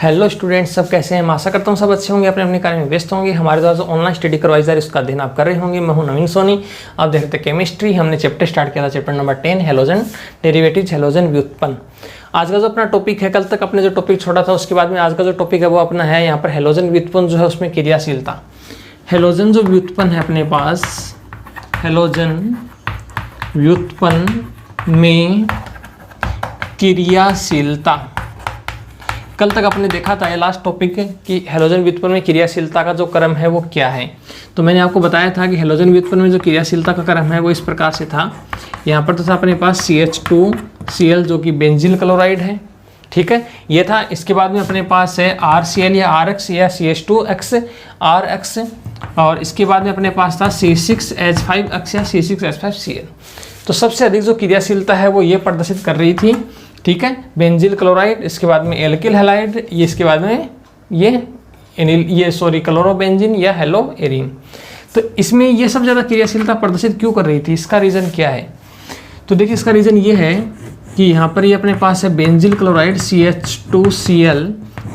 Hello students, सब कैसे हैं। मैं आशा करता हूँ सब अच्छे होंगे, अपने अपने कार्य में व्यस्त होंगे। हमारे द्वारा जो ऑनलाइन स्टडी करवाई जा रही है उसका अध्ययन आप कर रहे होंगे। मैं हूं नवीन सोनी, आप देख रहे थे केमिस्ट्री। हमने चैप्टर स्टार्ट किया था, chapter number 10 halogen derivatives, halogen व्युत्पन्न। आज का जो अपना टॉपिक है, कल तक अपने जो टॉपिक छोड़ा था उसके बाद में आज का जो टॉपिक है वो अपना है यहाँ पर हेलोजन व्युत्पन्न जो है उसमें क्रियाशीलता। हेलोजन जो व्युत्पन्न है अपने पास, हेलोजन व्युत्पन्न में क्रियाशीलता। कल तक आपने देखा था, ये लास्ट टॉपिक है कि हेलोजन व्युत्पन्न में क्रियाशीलता का जो क्रम है वो क्या है। तो मैंने आपको बताया था कि हेलोजन व्युत्पन्न में जो क्रियाशीलता का क्रम है वो इस प्रकार से था। यहाँ पर तो था अपने पास CH2Cl जो कि बेंजील क्लोराइड है, ठीक है, ये था। इसके बाद में अपने पास है RCl या RX या CH2X RX, और इसके बाद में अपने पास था C6H5X या C6H5Cl। तो सबसे अधिक जो क्रियाशीलता है वो ये प्रदर्शित कर रही थी, ठीक है, बेंजील क्लोराइड, इसके बाद में एल्किल हैलाइड, ये इसके बाद में ये क्लोरोबेंजीन या हेलो एरीन। तो इसमें ये सब ज़्यादा क्रियाशीलता प्रदर्शित क्यों कर रही थी, इसका रीज़न क्या है। तो देखिए इसका रीज़न ये है कि यहाँ पर ये अपने पास है बेंजील क्लोराइड CH2Cl।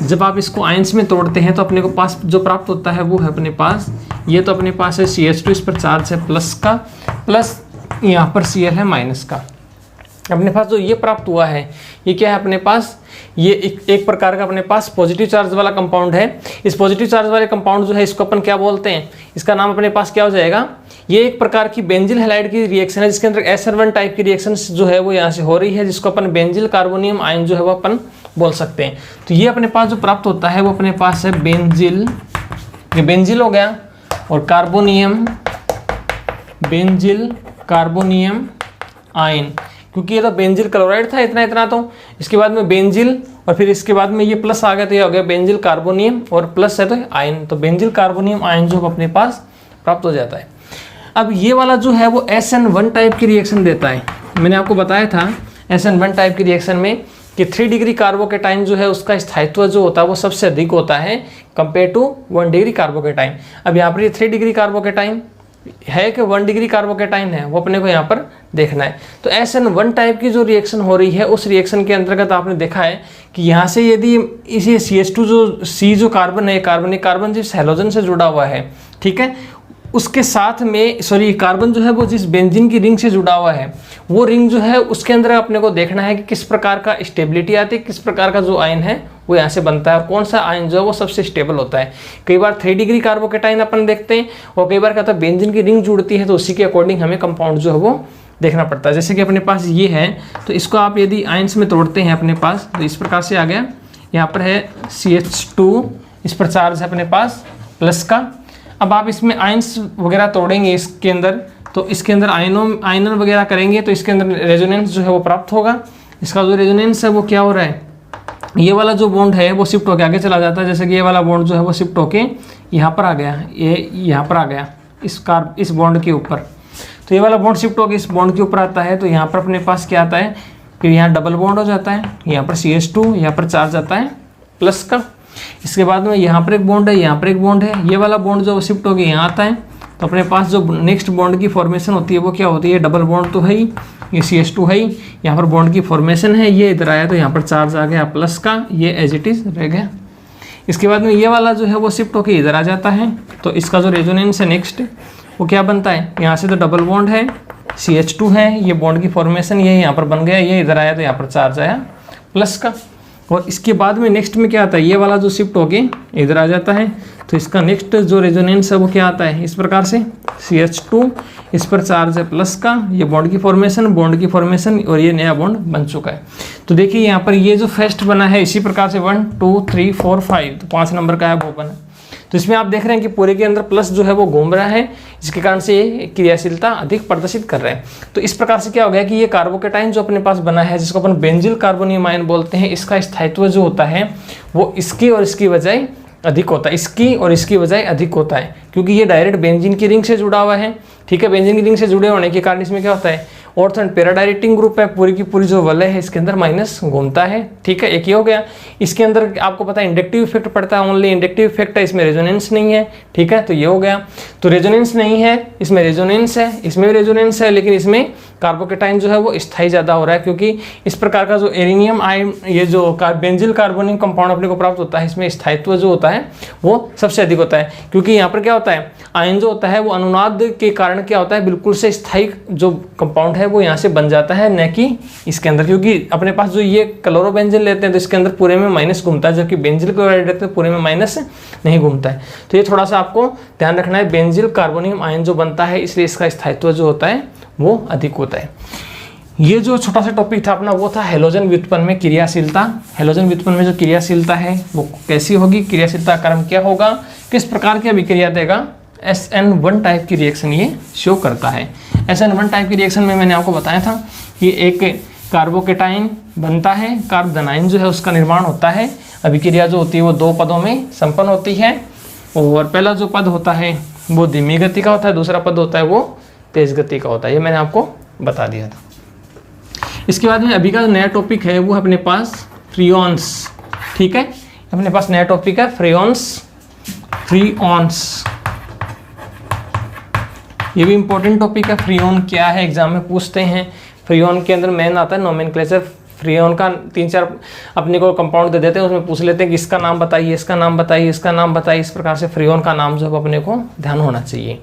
जब आप इसको आयंस में तोड़ते हैं तो अपने को पास जो प्राप्त होता है वो है अपने पास, ये तो अपने पास है CH2, इस पर चार्ज है प्लस का, प्लस यहाँ पर Cl है माइनस का। अपने पास जो ये प्राप्त हुआ है ये क्या है अपने पास, ये एक प्रकार का अपने पास पॉजिटिव चार्ज वाला कंपाउंड है। इस पॉजिटिव चार्ज वाले कंपाउंड जो है इसको अपन क्या बोलते हैं, इसका नाम अपने पास क्या हो जाएगा, ये एक प्रकार की बेंजील हैलाइड की रिएक्शन है जिसके अंदर SN1 टाइप की रिएक्शन जो है वो यहाँ से हो रही है, जिसको अपन बेंजील कार्बोनियम आयन जो है वो अपन बोल सकते हैं। तो ये अपने पास जो प्राप्त होता है वो अपने पास है बेंजील, ये बेंजील हो गया, और कार्बोनियम, बेंजील कार्बोनियम आयन, क्योंकि ये तो बेंजील क्लोराइड था इतना तो, इसके बाद में बेंजील और फिर इसके बाद में ये प्लस आ गया तो ये हो गया बेंजील कार्बोनियम, और प्लस है तो आयन, तो बेंजील कार्बोनियम आयन जो अपने पास प्राप्त हो जाता है। अब ये वाला जो है वो SN1 टाइप की रिएक्शन देता है। मैंने आपको बताया था SN1 टाइप की रिएक्शन में कि 3 डिग्री कार्बोकेटाइन जो है उसका स्थायित्व जो होता है वो सबसे अधिक होता है कंपेयर टू 1 डिग्री कार्बोकेटाइन। अब यहाँ पर ये 3 डिग्री कार्बोकेटाइन है कि 1 डिग्री कार्बोकेटाइन है, वो अपने को यहाँ पर देखना है। तो SN1 टाइप की जो रिएक्शन हो रही है उस रिएक्शन के अंतर्गत आपने देखा है कि यहाँ से यदि इसी CH2 जो कार्बन है, कार्बन जिस हेलोजन से जुड़ा हुआ है, ठीक है, उसके साथ में कार्बन जो है वो जिस बेंजीन की रिंग से जुड़ा हुआ है, वो रिंग जो है उसके अंदर अपने को देखना है कि किस प्रकार का स्टेबिलिटी आती है, किस प्रकार का जो आयन है वो यहाँ से बनता है, और कौन सा आयन जो है वो सबसे स्टेबल होता है। कई बार 3 डिग्री कार्बोकेटाइन अपन देखते हैं, और कई बार क्या होता है बेंजीन की रिंग जुड़ती है, तो उसी के अकॉर्डिंग हमें कंपाउंड जो है वो देखना पड़ता है। जैसे कि अपने पास ये है, तो इसको आप यदि आयंस में तोड़ते हैं अपने पास तो इस प्रकार से आ गया, यहाँ पर है CH2, इस पर चार्ज है अपने पास प्लस का। अब आप इसमें आयंस वगैरह तोड़ेंगे इसके अंदर, तो इसके अंदर आयनन वगैरह करेंगे तो इसके अंदर रेजोनेंस जो है वो प्राप्त होगा। इसका जो रेजोनेंस है वो क्या हो रहा है, ये वाला जो बॉन्ड है वो शिफ्ट होकर आगे चला जाता है। जैसे कि ये वाला बॉन्ड जो है वो शिफ्ट होके यहाँ पर आ गया, ये यहाँ पर आ गया इस बॉन्ड के ऊपर। तो ये वाला बॉन्ड शिफ्ट होकर इस बॉन्ड के ऊपर आता है, तो यहाँ पर अपने पास क्या आता है, फिर यहाँ डबल बॉन्ड हो जाता है, यहाँ पर CH2, यहाँ पर चार्ज आता है प्लस का। इसके बाद में यहाँ पर एक बॉन्ड है, यहाँ पर एक बॉन्ड है, ये वाला बॉन्ड जो शिफ्ट होकर यहाँ आता है, तो अपने पास जो नेक्स्ट बॉन्ड की फॉर्मेशन होती है वो क्या होती है, डबल बॉन्ड तो है ही, ये CH2 है ही, यहाँ पर बॉन्ड की फॉर्मेशन है, ये इधर आया तो यहाँ पर चार्ज आ गया प्लस का, ये एज इट इज रह गया। इसके बाद में ये वाला जो है वो शिफ्ट होकर इधर आ जाता है, तो इसका जो रेजोनेंस है नेक्स्ट वो क्या बनता है, यहाँ से तो डबल बॉन्ड है, CH2 है, ये बॉन्ड की फॉर्मेशन ये यहाँ पर बन गया, ये इधर आया तो यहाँ पर चार्ज आया प्लस का। और इसके बाद में नेक्स्ट में क्या आता है, ये वाला जो शिफ्ट होके इधर आ जाता है, तो इसका नेक्स्ट जो रेजोनेंस है वो क्या आता है, इस प्रकार से CH2, इस पर चार्ज है प्लस का, ये बॉन्ड की फॉर्मेशन और ये नया बॉन्ड बन चुका है। तो देखिए यहाँ पर ये जो फर्स्ट बना है इसी प्रकार से 1 2 3 4 5, तो 5 नंबर का है वो बना। तो इसमें आप देख रहे हैं कि पूरे के अंदर प्लस जो है वो घूम रहा है, जिसके कारण से ये क्रियाशीलता अधिक प्रदर्शित कर रहे हैं। तो इस प्रकार से क्या हो गया कि ये कार्बोकेटाइन जो अपने पास बना है, जिसको अपन बेंजील कार्बोनियम आयन बोलते हैं, इसका स्थायित्व जो होता है वो इसकी और इसकी बजाय अधिक होता है, इसकी और इसकी बजाय अधिक होता है, क्योंकि ये डायरेक्ट बेंजीन की रिंग से जुड़ा हुआ है, ठीक है। बेंजीन की रिंग से जुड़े होने के कारण इसमें क्या होता है, ortho and para directing group है, पूरी की पूरी जो वलय है इसके अंदर माइनस घूमता है, ठीक है। एक ये हो गया। इसके अंदर आपको पता है इंडक्टिव इफेक्ट पड़ता है, ओनली इंडक्टिव इफेक्ट है, इसमें रेजोनेंस नहीं है, ठीक है। तो ये हो गया, तो रेजोनेंस नहीं है, इसमें रेजोनेंस है, इसमें भी रेजोनेंस है, लेकिन इसमें कार्बोकेटाइन जो है वो स्थायी ज़्यादा हो रहा है, क्योंकि इस प्रकार का जो एरिनियम आयन, ये जो बेंजिल कार्बोनिक कंपाउंड अपने को प्राप्त होता है, इसमें स्थायित्व जो होता है वो सबसे अधिक होता है। क्योंकि यहाँ पर क्या होता है, आयन जो होता है वो अनुनाद के कारण क्या होता है, बिल्कुल से स्थायी जो कंपाउंड है वो यहाँ से बन जाता है, न कि इसके अंदर। क्योंकि अपने पास जो ये क्लोरोबेंजिल लेते हैं तो इसके अंदर पूरे में माइनस घूमता है, जबकि बेंजिल क्लोराइड लेते हैं पूरे में माइनस नहीं घूमता है। तो ये थोड़ा सा आपको ध्यान रखना है, बेंजिल कार्बोनियम आयन जो बनता है इसलिए इसका स्थायित्व जो होता है वो अधिक होता है। ये जो छोटा सा टॉपिक था अपना वो था हैलोजन व्युत्पन्न में क्रियाशीलता। हैलोजन व्युत्पन्न में जो क्रियाशीलता है वो कैसी होगी, क्रियाशीलता क्रम क्या होगा, किस प्रकार की अभिक्रिया देगा, SN1 टाइप की रिएक्शन ये शो करता है। SN1 टाइप की रिएक्शन में मैंने आपको बताया था कि एक कार्बोकेटाइन बनता है, कार्बोनाइन जो है उसका निर्माण होता है। अभिक्रिया जो होती है वो दो पदों में संपन्न होती है, और पहला जो पद होता है वो धीमी गति का होता है, दूसरा पद होता है वो तेज गति का होता है। ये मैंने आपको बता दिया था। इसके बाद में अभी का नया टॉपिक है वो अपने पास फ्रीऑन्स। ठीक है, अपने पास नया टॉपिक है फ्रीऑन्स। ये भी इंपॉर्टेंट टॉपिक है। फ्रीऑन क्या है, एग्जाम में पूछते हैं। फ्रीऑन के अंदर मेन आता है नोमेनक्लेचर। फ्रीऑन का 3-4 अपने को कंपाउंड दे देते हैं, उसमें पूछ लेते हैं कि इसका नाम बताइए, इसका नाम बताइए, इसका नाम बताइए। इस प्रकार से फ्रीऑन का नाम जो है अपने को ध्यान होना चाहिए।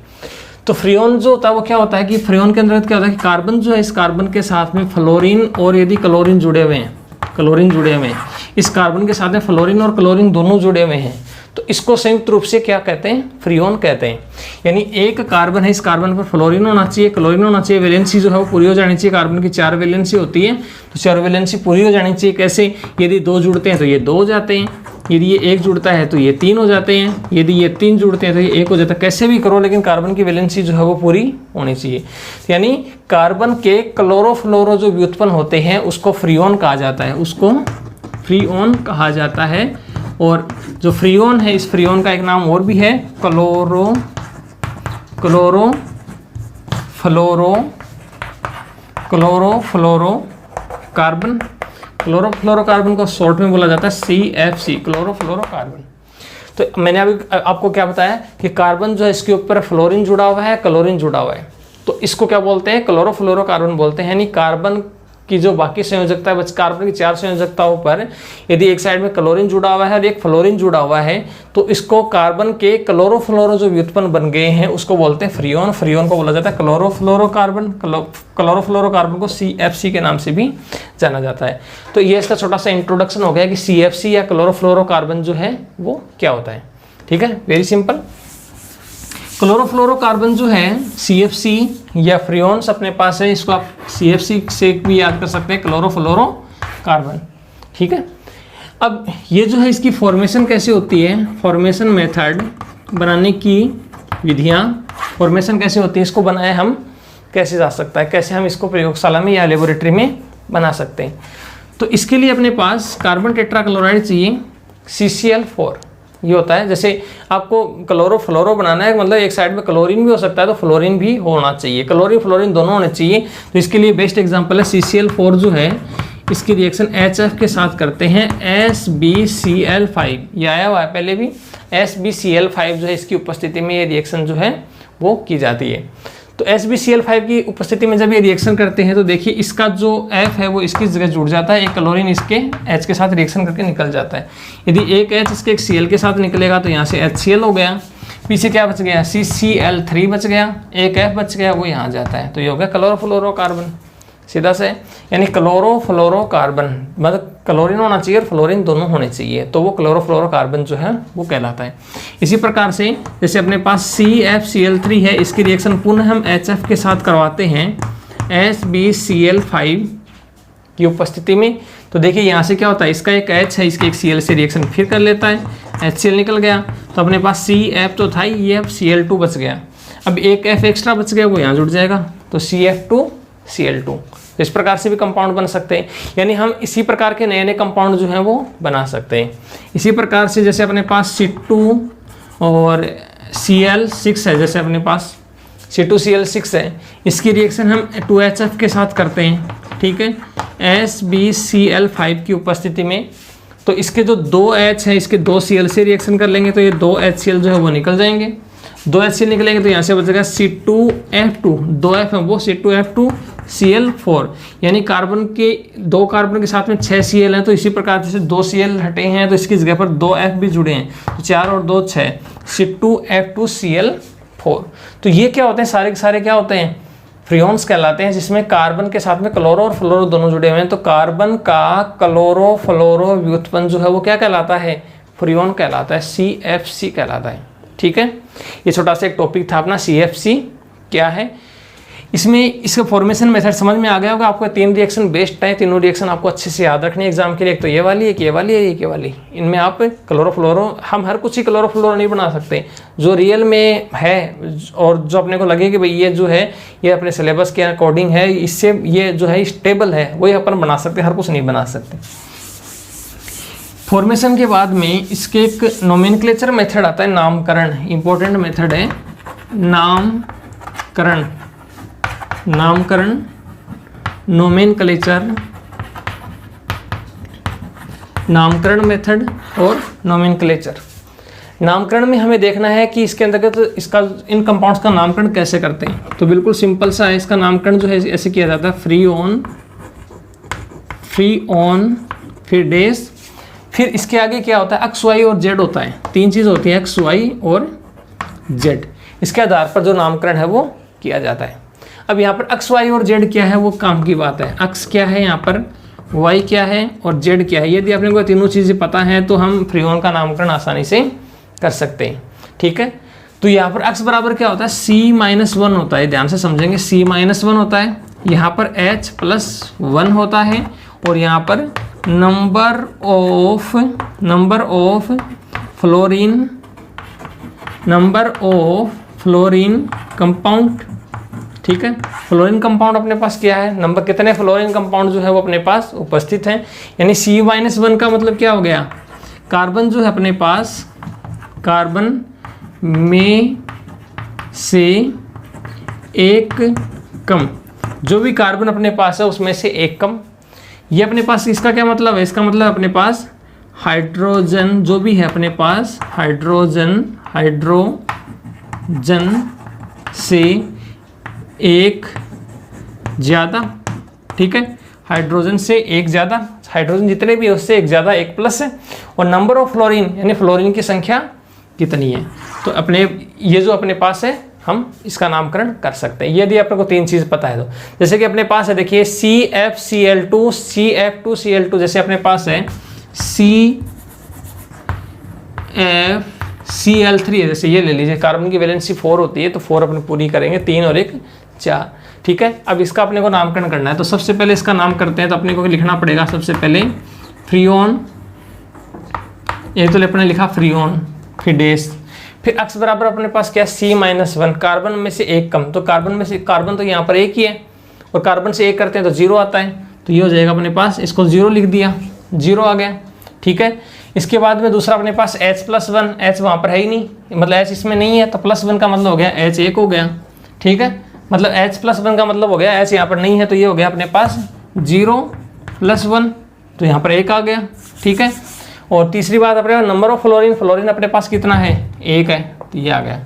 तो फ्रीऑन जो होता है वो क्या होता है कि फ्रीऑन के अंदर क्या होता है कि कार्बन जो है, इस कार्बन के साथ में फ्लोरीन और यदि क्लोरीन जुड़े हुए हैं, इस कार्बन के साथ में फ्लोरीन और क्लोरीन दोनों जुड़े हुए हैं, तो इसको संयुक्त रूप से क्या कहते हैं, फ्रीऑन कहते हैं। यानी एक कार्बन है, इस कार्बन पर फ्लोरीन होना चाहिए, क्लोरीन होना चाहिए, वैलेंसी जो है वो पूरी हो जानी चाहिए। कार्बन की 4 वैलेंसी होती है, तो 4 वैलेंसी पूरी हो जानी चाहिए। कैसे, यदि 2 जुड़ते हैं तो ये 2 हो जाते हैं, यदि ये 1 जुड़ता है तो ये 3 हो जाते हैं, यदि ये 3 जुड़ते हैं तो ये 1 हो जाता है। कैसे भी करो लेकिन कार्बन की वैलेंसी जो है वो पूरी होनी चाहिए। यानी कार्बन के क्लोरोफ्लोरो जो व्युत्पन्न होते हैं उसको फ्रीऑन कहा जाता है, उसको फ्रीऑन कहा जाता है। और जो फ्रीऑन है, इस फ्रीऑन का एक नाम और भी है, क्लोरोफ्लोरोकार्बन। क्लोरोफ्लोरोकार्बन को शॉर्ट में बोला जाता है CFC, क्लोरोफ्लोरोकार्बन। तो मैंने अभी आपको क्या बताया कि कार्बन जो है इसके ऊपर फ्लोरीन जुड़ा हुआ है, क्लोरीन जुड़ा हुआ है, तो इसको क्या बोलते हैं, क्लोरोफ्लोरोकार्बन बोलते हैं। यानी कार्बन की जो बाकी संयोजकता है, कार्बन की 4 संयोजकताओं पर यदि एक साइड में क्लोरीन जुड़ा हुआ है और एक फ्लोरीन जुड़ा हुआ है, तो इसको कार्बन के क्लोरोफ्लोरो जो व्युत्पन्न बन गए हैं उसको बोलते हैं फ्रीऑन। फ्रीऑन को बोला जाता है क्लोरोफ्लोरोकार्बन। क्लोरोफ्लोरोकार्बन को CFC के नाम से भी जाना जाता है। तो ये इसका छोटा सा इंट्रोडक्शन हो गया कि CFC या क्लोरोफ्लोरोकार्बन जो है वो क्या होता है। ठीक है, वेरी सिंपल। क्लोरोफ्लोरोकार्बन जो है CFC या फ्रीऑन्स अपने पास है, इसको आप CFC से भी याद कर सकते हैं, क्लोरोफ्लोरोकार्बन। ठीक है, अब ये जो है इसकी फॉर्मेशन कैसे होती है, फॉर्मेशन मेथड, बनाने की विधियाँ, फॉर्मेशन कैसे होती है, इसको बनाए हम कैसे जा सकता है, कैसे हम इसको प्रयोगशाला में या लेबोरेटरी में बना सकते हैं। तो इसके लिए अपने पास कार्बन टेट्राक्लोराइड चाहिए, CCl4 ये होता है। जैसे आपको क्लोरोफ्लोरो बनाना है, मतलब एक साइड में क्लोरीन भी हो सकता है तो फ्लोरीन भी होना चाहिए, क्लोरीन फ्लोरीन दोनों होने चाहिए। तो इसके लिए बेस्ट एग्जांपल है CCl4 जो है, इसकी रिएक्शन HF के साथ करते हैं SbCl5। ये आया हुआ है पहले भी, SbCl5 जो है इसकी उपस्थिति में ये रिएक्शन जो है वो की जाती है। तो SbCl5 की उपस्थिति में जब ये रिएक्शन करते हैं तो देखिए इसका जो F है वो इसकी जगह जुड़ जाता है, एक क्लोरीन इसके H के साथ रिएक्शन करके निकल जाता है। यदि एक H इसके एक Cl के साथ निकलेगा तो यहाँ से HCl हो गया, पीछे क्या बच गया, CCl3 बच गया, एक F बच गया, वो यहाँ जाता है, तो ये हो गया क्लोरोफ्लोरोकार्बन, सीधा से। यानी क्लोरोफ्लोरोकार्बन मतलब क्लोरीन होना चाहिए और फ्लोरीन दोनों होने चाहिए, तो वो क्लोरोफ्लोरोकार्बन जो है वो कहलाता है। इसी प्रकार से जैसे अपने पास CFCl3 है, इसकी रिएक्शन पुनः हम HF के साथ करवाते हैं SbCl5 की उपस्थिति में। तो देखिए यहाँ से क्या होता है, इसका एक H है, इसके एक Cl से रिएक्शन फिर कर लेता है, HCl निकल गया, तो अपने पास CF तो था ही, ये अब Cl2 बच गया। अब एक F एक्स्ट्रा बच गया, वो यहाँ जुड़ जाएगा, तो CF2Cl2। इस प्रकार से भी कंपाउंड बन सकते हैं। यानी हम इसी प्रकार के नए नए कंपाउंड जो हैं वो बना सकते हैं। इसी प्रकार से जैसे अपने पास C2 और Cl6 है, जैसे अपने पास C2Cl6 है, इसकी रिएक्शन हम 2HF के साथ करते हैं। ठीक है, SbCl5 की उपस्थिति में, तो इसके जो 2H है इसके 2 Cl से रिएक्शन कर लेंगे तो ये 2 HCl जो है वो निकल जाएंगे। 2 HCl निकलेंगे तो यहाँ से बचेगा C2F2, 2F है वो C2F2 Cl4, यानी कार्बन के 2 कार्बन के साथ में 6 Cl हैं, तो इसी प्रकार जैसे 2 Cl हटे हैं तो इसकी जगह पर 2 F भी जुड़े हैं, तो 4 और 2 6, C2F2Cl4। तो ये क्या होते हैं, सारे के सारे क्या होते हैं, फ्रियोन्स कहलाते हैं, जिसमें कार्बन के साथ में क्लोरो और फ्लोरो दोनों जुड़े हुए हैं। तो कार्बन का क्लोरो फ्लोरो व्युत्पन्न जो है वो क्या कहलाता है, फ्रियोन कहलाता है, CFC कहलाता है। ठीक है, ये छोटा सा एक टॉपिक था अपना, CFC क्या है। इसमें इसका फॉर्मेशन मेथड समझ में आ गया होगा आपको। 3 रिएक्शन बेस्ड है, तीनों रिएक्शन आपको अच्छे से याद रखनी है एग्जाम के लिए। एक तो ये वाली, एक ये वाली है, एक ये वाली। इनमें आप क्लोरोफ्लोरो, हम हर कुछ ही क्लोरोफ्लोरो नहीं बना सकते, जो रियल में है और जो अपने को लगे कि भाई ये जो है ये अपने सिलेबस के अकॉर्डिंग है, इससे ये जो है स्टेबल है, वही अपन बना सकते, हर कुछ नहीं बना सकते। फॉर्मेशन के बाद में इसके एक नोमेनक्लेचर मेथड आता है, नामकरण, इंपॉर्टेंट मेथड है नामकरण, नोमेनक्लेचर, नामकरण मेथड और नोमेनक्लेचर। नामकरण में हमें देखना है कि इसके अंतर्गत इसका इन कंपाउंड्स का नामकरण कैसे करते हैं। तो बिल्कुल सिंपल सा है, इसका नामकरण जो है ऐसे किया जाता है, फ्री ऑन फिर डेस, फिर इसके आगे क्या होता है, एक्स वाई और जेड होता है। 3 चीज़ होती है, एक्स वाई और जेड। इसके आधार पर जो नामकरण है वो किया जाता है। अब यहाँ पर एक्स वाई और जेड क्या है वो काम की बात है। एक्स क्या है यहाँ पर, वाई क्या है और जेड क्या है। यदि अपने को तीनों चीज़ें पता है तो हम फ्रियोन का नामकरण आसानी से कर सकते हैं। ठीक है, तो यहाँ पर एक्स बराबर क्या होता है, C-1 होता है। ध्यान से समझेंगे, C-1 होता है। यहाँ पर H+1 होता है और यहाँ पर नंबर ऑफ फ्लोरीन कंपाउंड। ठीक है, फ्लोरीन कंपाउंड अपने पास क्या है, नंबर कितने फ्लोरीन कंपाउंड जो है वो अपने पास उपस्थित हैं। यानी C-1 का मतलब क्या हो गया, कार्बन जो है अपने पास, कार्बन में से एक कम, जो भी कार्बन अपने पास है उसमें से एक कम। ये अपने पास इसका क्या मतलब है, इसका मतलब अपने पास हाइड्रोजन जो भी है अपने पास, हाइड्रोजन से एक ज़्यादा। ठीक है, हाइड्रोजन से एक ज़्यादा, हाइड्रोजन जितने भी है उससे एक ज़्यादा, एक प्लस है। और नंबर ऑफ फ्लोरीन यानी फ्लोरीन की संख्या कितनी है। तो अपने ये जो अपने पास है हम इसका नामकरण कर सकते हैं यदि आपको 3 चीज़ पता है तो। जैसे कि अपने पास है, देखिए CFCl2, जैसे अपने पास है CFCl3 है, जैसे ये ले लीजिए, कार्बन की वैलेंसी 4 होती है तो 4 अपने पूरी करेंगे, 3 और 1 4। ठीक है, अब इसका अपने को नामकरण करना है। तो सबसे पहले इसका नाम करते हैं, तो अपने को लिखना पड़ेगा सबसे पहले फ्रियोन, ये तो अपने लिखा फ्रियोन, फिर डेस, फिर एक्स बराबर अपने पास क्या है, C-1, कार्बन में से एक कम। तो कार्बन तो यहाँ पर एक ही है और कार्बन से एक करते हैं तो 0 आता है, तो ये हो जाएगा अपने पास, इसको 0 लिख दिया, 0 आ गया। ठीक है, इसके बाद में दूसरा अपने पास H+1, H वहाँ पर है ही नहीं, मतलब H इसमें नहीं है, तो +1 का मतलब हो गया H 1 हो गया। ठीक है, मतलब H+1 का मतलब हो गया H यहाँ पर नहीं है, तो ये हो गया अपने पास 0+1, तो यहाँ पर 1 आ गया। ठीक है, और तीसरी बात अपने नंबर ऑफ फ्लोरीन अपने पास कितना है, 1 है, तो ये आ गया।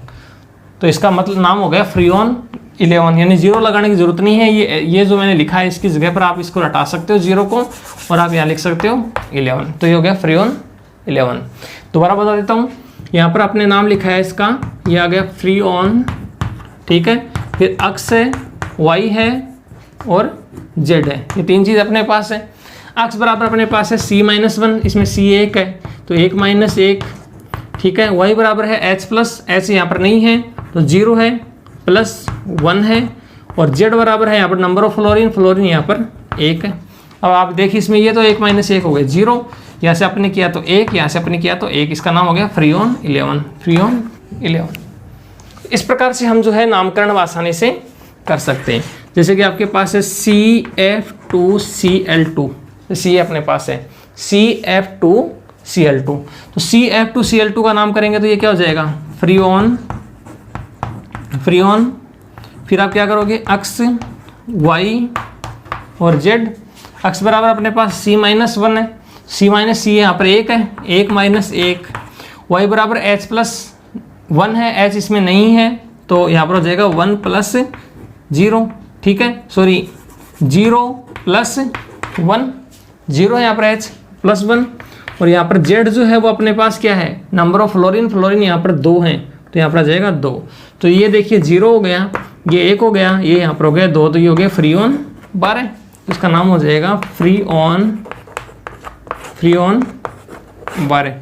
तो इसका मतलब नाम हो गया फ्रियोन 11, यानी 0 लगाने की जरूरत नहीं है। ये जो मैंने लिखा है इसकी जगह पर आप इसको हटा सकते हो 0 को, और आप यहाँ लिख सकते हो 11, तो ये हो गया फ्रियोन 11। दोबारा बता देता हूँ, यहाँ पर आपने नाम लिखा है इसका, ये आ गया फ्रियोन। ठीक है, फिर अक्स है, वाई है और जेड है, ये 3 चीज़ अपने पास है। अक्स बराबर अपने पास है C-1, इसमें C 1 है तो 1 - 1। ठीक है, वाई बराबर है H+, यहाँ पर नहीं है तो 0 है, +1 है। और जेड बराबर है यहाँ पर नंबर ऑफ फ्लोरीन यहाँ पर 1 है। अब आप देखिए इसमें ये तो 1 - 1 हो गए 0, यहाँ से अपने किया तो 1, यहाँ से अपने किया तो 1, इसका नाम हो गया फ्रियोन 11। इस प्रकार से हम जो है नामकरण आसानी से कर सकते हैं। जैसे कि आपके पास है CF2Cl2, C अपने पास है CF2Cl2, तो CF2Cl2 का नाम करेंगे तो ये क्या हो जाएगा, फ्रियोन। फिर आप क्या करोगे, एक्स, वाई और जेड। एक्स बराबर अपने पास C-1 है, C यहाँ पर 1 है, 1 - 1। वाई बराबर H+1 है, H इसमें नहीं है तो यहाँ पर हो जाएगा 1 + 0। ठीक है, सॉरी 0 प्लस 1, 0 है यहाँ पर H प्लस 1, और यहाँ पर Z जो है वो अपने पास क्या है, नंबर ऑफ फ्लोरीन, फ्लोरीन यहाँ पर 2 हैं, तो यहाँ पर आ जाएगा 2। तो ये देखिए 0 हो गया, ये 1 हो गया, ये यहाँ पर हो गया 2, तो ये हो गया फ्रीऑन 12, तो इसका नाम हो जाएगा फ्रीऑन 12,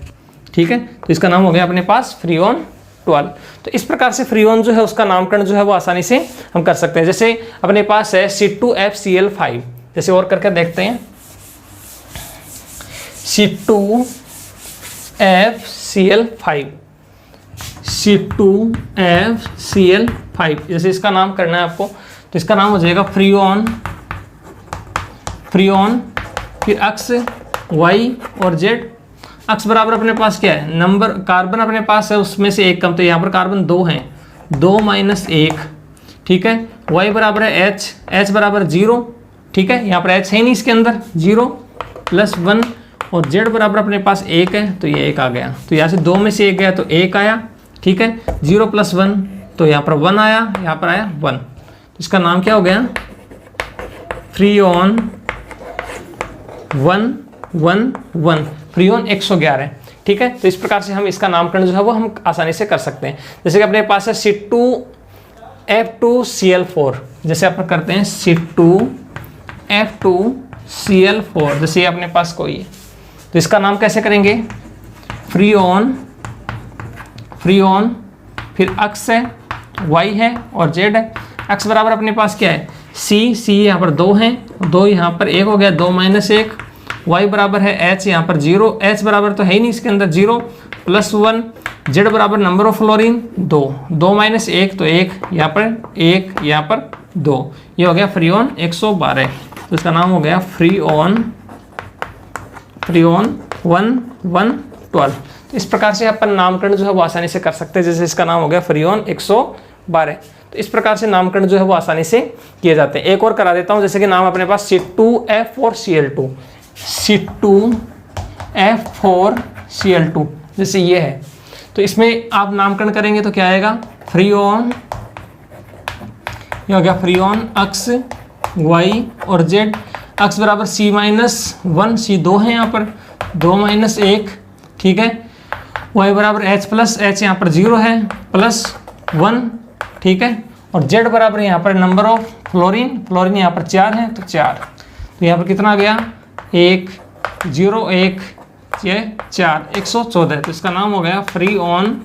ठीक है। तो इसका नाम हो गया अपने पास फ्रीऑन 12। तो इस प्रकार से फ्रीऑन जो है उसका नामकरण जो है वो आसानी से हम कर सकते हैं। जैसे अपने पास है C2FCl5, जैसे और करके देखते हैं, C2FCl5, C2FCl5, जैसे इसका नाम करना है आपको, तो इसका नाम हो जाएगा फ्रीऑन, फिर अक्स Y और Z, अक्स बराबर अपने पास क्या है, नंबर कार्बन अपने पास है उसमें से एक कम, तो यहाँ पर कार्बन 2 हैं, 2 - 1, ठीक है। Y बराबर है H बराबर 0, ठीक है, यहाँ पर H है नहीं इसके अंदर, 0 प्लस 1, और Z बराबर अपने पास 1 है, तो ये 1 आ गया, तो यहाँ से 2 में से 1 गया तो 1 आया, ठीक है। 0 प्लस 1, तो यहाँ पर 1 आया, यहाँ पर आया 1, तो इसका नाम क्या हो गया, फ्रीऑन 111, फ्रीऑन 111, ठीक है। तो इस प्रकार से हम इसका नामकरण जो है वो हम आसानी से कर सकते हैं। जैसे कि अपने पास है C2F2Cl4, जैसे अपन करते हैं C2F2Cl4, जैसे ये अपने पास कोई है, तो इसका नाम कैसे करेंगे, फ्रीऑन, फिर अक्स है, Y है और Z है। अक्स बराबर अपने पास क्या है, C यहाँ पर 2 हैं, 2 यहाँ पर 1 हो गया, 2 - 1, Y बराबर है H यहाँ पर 0, H बराबर तो है ही नहीं इसके अंदर, 0 प्लस 1, Z बराबर नंबर ऑफ फ्लोरीन 2, 2 - 1 तो 1, यहाँ पर 1, यहाँ पर 2, ये हो गया फ्रीऑन 112, तो इसका नाम हो गया फ्रीऑन 112। तो इस प्रकार से अपन नामकरण जो है वो आसानी से कर सकते हैं। जैसे इसका नाम हो गया फ्रीऑन 112, तो इस प्रकार से नामकरण जो है वो आसानी से किए जाते हैं। एक और करा देता हूँ, जैसे कि नाम अपने पास C2F4Cl2, C2F4Cl2, जैसे ये है, तो इसमें आप नामकरण करेंगे तो क्या आएगा, फ्रीऑन, ये हो गया फ्रीऑन अक्स Y और Z, अक्स बराबर C-1, C 2 है यहाँ पर, 2 - 1, ठीक है। Y बराबर H प्लस H यहाँ पर 0 है, प्लस 1, ठीक है, और Z बराबर यहाँ पर नंबर ऑफ फ्लोरीन यहाँ पर 4 है, तो 4, तो यहाँ पर कितना आ गया, 1 0 1 4, 114, तो इसका नाम हो गया फ्रीऑन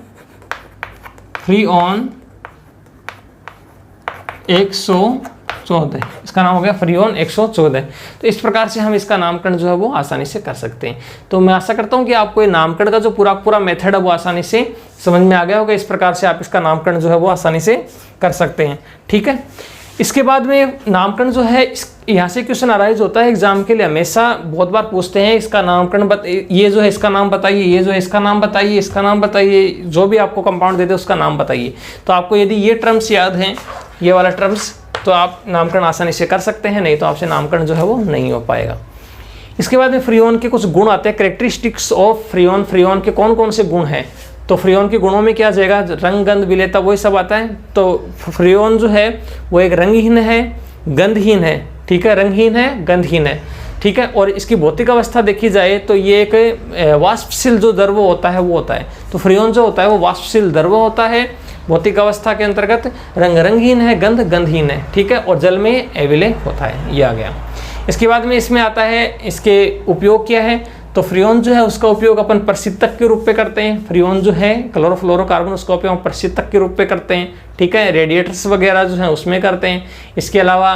114, इसका नाम हो गया फ्रीऑन 114। तो इस प्रकार से हम इसका नामकरण जो है वो आसानी से कर सकते हैं। तो मैं आशा करता हूँ कि आपको ये नामकरण का जो पूरा मेथड है वो आसानी से समझ में आ गया होगा। इस प्रकार से आप इसका नामकरण जो है वो आसानी से कर सकते हैं, ठीक है। इसके बाद में नामकरण जो है, यहाँ से क्वेश्चन अराइज होता है एग्जाम के लिए, हमेशा बहुत बार पूछते हैं इसका नामकरण ये जो है इसका नाम बताइए, ये जो है इसका नाम बताइए, इसका नाम बताइए, जो भी आपको कंपाउंड दे दे उसका नाम बताइए। तो आपको यदि ये टर्म्स याद हैं, ये वाला टर्म्स, तो आप नामकरण आसानी से कर सकते हैं, नहीं तो आपसे नामकरण जो है वो नहीं हो पाएगा। इसके बाद में फ्रीऑन के कुछ गुण आते हैं, कैरेक्टरिस्टिक्स ऑफ फ्रीऑन, फ्रीऑन के कौन कौन से गुण हैं। तो फ्रीऑन के गुणों में क्या आ जाएगा, रंग गंध विलेयता वही सब आता है। तो फ्रीऑन जो है वो एक रंगहीन है, गंधहीन है, ठीक है, रंगहीन है, गंधहीन है, ठीक है। और इसकी भौतिक अवस्था देखी जाए तो ये एक वाष्पशील जो द्रव होता है वो होता है। तो फ्रीऑन जो होता है वो वाष्पशील द्रव होता है, भौतिक अवस्था के अंतर्गत रंगहीन है, गंधहीन है, ठीक है, और जल में अविलेय होता है, ये आ गया। इसके बाद में इसमें आता है इसके उपयोग क्या है। तो फ्रीऑन जो है उसका उपयोग अपन प्रशीतक के रूप में करते हैं। फ्रीऑन जो है क्लोरोफ्लोरोकार्बन, उसका उपयोग हम प्रशीतक के रूप में करते हैं, ठीक है। रेडिएटर्स वगैरह जो है उसमें करते हैं। इसके अलावा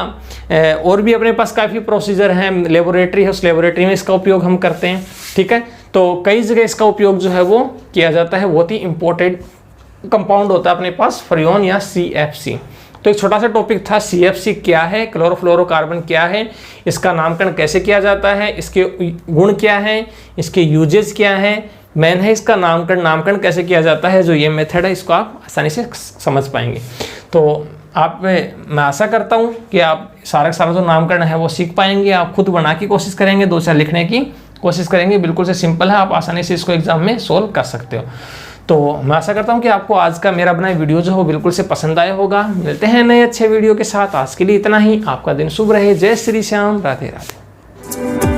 और भी अपने पास काफ़ी प्रोसीजर हैं, लेबोरेटरी है, उस लेबोरेटरी में इसका उपयोग हम करते हैं, ठीक है। तो कई जगह इसका उपयोग जो है वो किया जाता है। बहुत ही इंपॉर्टेंट कंपाउंड होता है अपने पास फ्रीऑन या CFC। तो एक छोटा सा टॉपिक था CFC क्या है, क्लोरोफ्लोरोकार्बन क्या है, इसका नामकरण कैसे किया जाता है, इसके गुण क्या हैं, इसके यूजेस क्या हैं, मेन है इसका नामकरण कैसे किया जाता है। जो ये मेथड है इसको आप आसानी से समझ पाएंगे। तो मैं आशा करता हूँ कि आप सारा जो नामकरण है वो सीख पाएंगे। आप खुद बना की कोशिश करेंगे, 2 4 लिखने की कोशिश करेंगे, बिल्कुल से सिंपल है, आप आसानी से इसको एग्जाम में सोल्व कर सकते हो। तो मैं आशा करता हूँ कि आपको आज का मेरा बनाया वीडियो जो हो बिल्कुल से पसंद आया होगा। मिलते हैं नए अच्छे वीडियो के साथ। आज के लिए इतना ही। आपका दिन शुभ रहे। जय श्री श्याम। राधे राधे।